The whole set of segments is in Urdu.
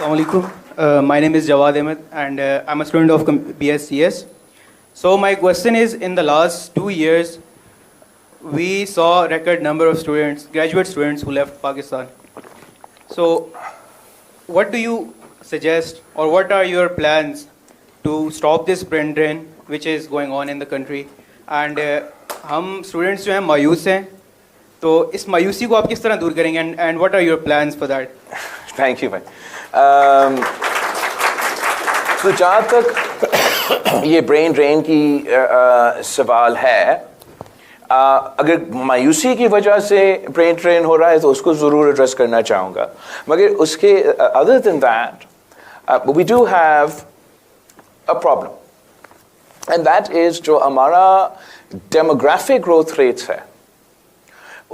Assalamu alaikum. My name is Jawad Ahmed and I'm a student of BScs. So my question is, in the last 2 years, we saw a record number of students, graduate students who left Pakistan. So what do you suggest or what are your plans to stop this brain drain which is going on in the country? And ہم اسٹوڈنٹس جو ہیں مایوس ہیں, تو اس مایوسی کو آپ کس طرح دور کریں گے and what are your plans for that? Thank you بھائی. تو جہاں تک یہ برین ڈرین کی سوال ہے, اگر مایوسی کی وجہ سے برین ڈرین ہو رہا ہے تو اس کو ضرور ایڈریس کرنا چاہوں گا, مگر اس کے other than that we do have a problem, and that is جو ہمارا ڈیموگرافک گروتھ ریٹس ہے,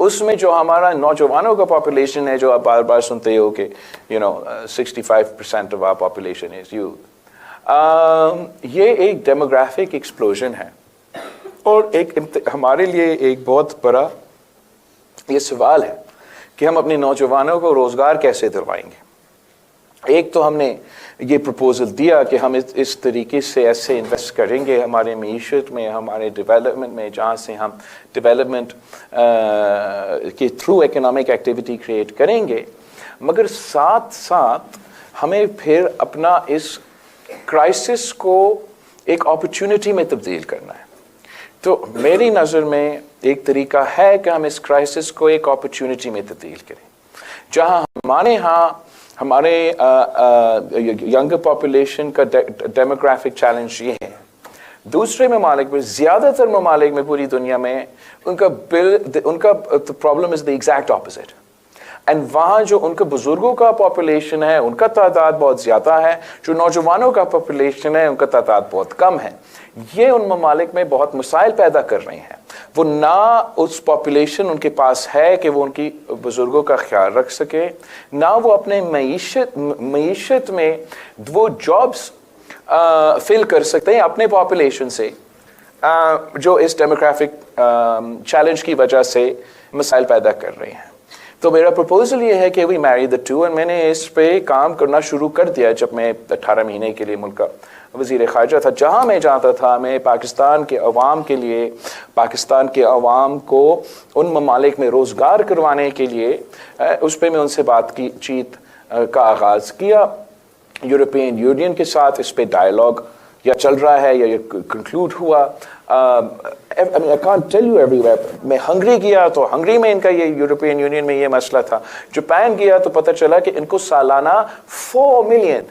اس میں جو ہمارا نوجوانوں کا پاپولیشن ہے, جو آپ بار بار سنتے ہو کہ 65% of our population is youth, یہ ایک ڈیموگرافک ایکسپلوژن ہے. اور ایک ہمارے لیے ایک بہت بڑا یہ سوال ہے کہ ہم اپنے نوجوانوں کو روزگار کیسے دلوائیں گے. ایک تو ہم نے یہ پروپوزل دیا کہ ہم اس طریقے سے ایسے انویسٹ کریں گے ہمارے معیشت میں, ہمارے ڈیولپمنٹ میں, جہاں سے ہم ڈیولپمنٹ کے تھرو اکنامک ایکٹیویٹی کریٹ کریں گے, مگر ساتھ ساتھ ہمیں پھر اپنا اس کرائسس کو ایک اپرچونٹی میں تبدیل کرنا ہے. تو میری نظر میں ایک طریقہ ہے کہ ہم اس کرائسس کو ایک اپرچونٹی میں تبدیل کریں, جہاں ہمارے ہاں ہمارے ینگر پاپولیشن کا ڈیموگرافک چیلنج یہ ہے. دوسرے ممالک میں, زیادہ تر ممالک میں پوری دنیا میں, ان کا problem is the exact opposite. And وہاں جو ان کے بزرگوں کا پاپولیشن ہے ان کا تعداد بہت زیادہ ہے, جو نوجوانوں کا پاپولیشن ہے ان کا تعداد بہت کم ہے. یہ ان ممالک میں بہت مسائل پیدا کر رہے ہیں. وہ نہ اس پاپولیشن ان کے پاس ہے کہ وہ ان کی بزرگوں کا خیال رکھ سکے, نہ وہ اپنے معیشت میں وہ جابس فل کر سکتے ہیں اپنے پاپولیشن سے, جو اس ڈیموگرافک چیلنج کی وجہ سے مسائل پیدا کر رہے ہیں. تو میرا پروپوزل یہ ہے کہ وی میری دا ٹو, اینڈ میں نے اس پہ کام کرنا شروع کر دیا جب میں 18 مہینے کے لیے ملک کا وزیر خارجہ تھا. جہاں میں جاتا تھا میں پاکستان کے عوام کے لیے, پاکستان کے عوام کو ان ممالک میں روزگار کروانے کے لیے, اس پہ میں ان سے بات کی چیت کا آغاز کیا. یورپین یونین کے ساتھ اس پہ ڈائلاگ یا چل رہا ہے یا یہ کنکلوڈ ہوا. I can't tell you everywhere. میں ہنگری گیا تو ہنگری میں ان کا یہ یورپین یونین میں یہ مسئلہ تھا. جاپان گیا تو پتہ چلا کہ ان کو سالانہ 4 million,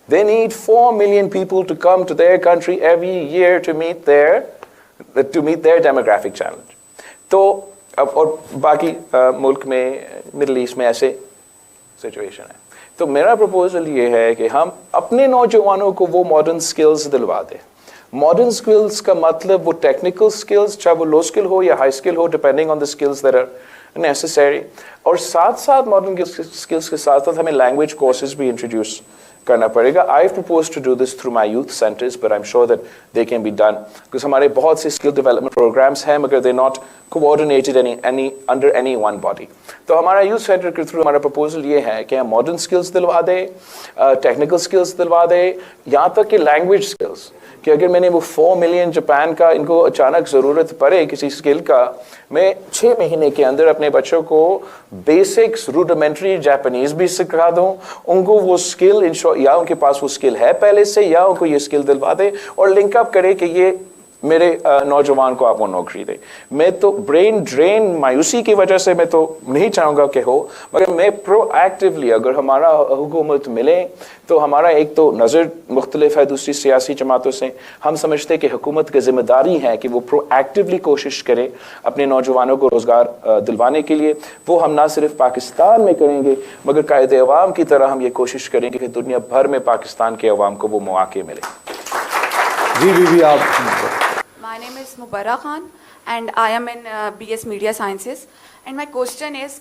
they need 4 million people to come to their country every year to meet their demographic challenge. تو اب اور باقی ملک میں, مڈل ایسٹ میں ایسے سچویشن ہے. تو میرا پروپوزل یہ ہے کہ ہم اپنے نوجوانوں کو وہ ماڈرن سکلز دلوا دیں. ماڈرن سکلز کا مطلب وہ ٹیکنیکل سکلز, چاہے وہ لو اسکل ہو یا ہائی اسکل ہو, depending on the skills that are necessary. اور ساتھ ساتھ ماڈرن سکلز کے ساتھ ساتھ ہمیں لینگویج کورسز بھی انٹروڈیوس کرنا پڑے گا. I propose to do this through my youth centres, but I am sure that they can be done, because ہمارے بہت سے اسکل ڈیولپمنٹ پروگرامس ہیں مگر they not coordinated under any one body. تو ہمارا یوتھ سینٹر کے تھرو ہمارا پروپوزل یہ ہے کہ ہم ماڈرن سکلز دلوا دیں, ٹیکنیکل سکلز دلوا دیں, یہاں تک کہ لینگویج سکلز, کہ اگر میں نے وہ 4 ملین جاپان کا ان کو اچانک ضرورت پڑے کسی اسکل کا, میں 6 مہینے کے اندر اپنے بچوں کو بیسکس روڈیمنٹری جاپانیز بھی سکھا دوں, ان کو وہ اسکل یا ان کے پاس وہ اسکل ہے پہلے سے یا ان کو یہ اسکل دلوا دے, اور لنک اپ کرے کہ یہ میرے نوجوان کو آپ وہ نوکری دیں. میں تو برین ڈرین مایوسی کی وجہ سے میں تو نہیں چاہوں گا کہ ہو, مگر میں پرو ایکٹیولی اگر ہمارا حکومت ملے تو ہمارا ایک تو نظر مختلف ہے دوسری سیاسی جماعتوں سے. ہم سمجھتے کہ حکومت کی ذمہ داری ہے کہ وہ پرو ایکٹیولی کوشش کرے اپنے نوجوانوں کو روزگار دلوانے کے لیے. وہ ہم نہ صرف پاکستان میں کریں گے مگر قائد عوام کی طرح ہم یہ کوشش کریں گے کہ دنیا بھر میں پاکستان کے عوام کو وہ مواقع ملے. جی آپ. My name is Mubarak Khan. and I am in BS Media Sciences. And my question is,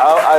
I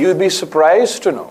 you'd be surprised to know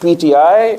PTI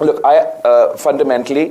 Look, I fundamentally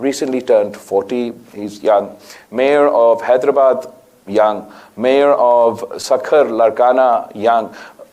recently turned 40. He's young. Mayor of Hyderabad, young. Mayor of Sakhar, Larkana, young.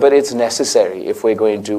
but it's necessary if we're going to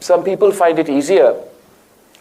some people find it easier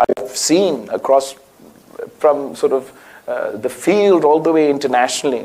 I've seen across from sort of the field all the way internationally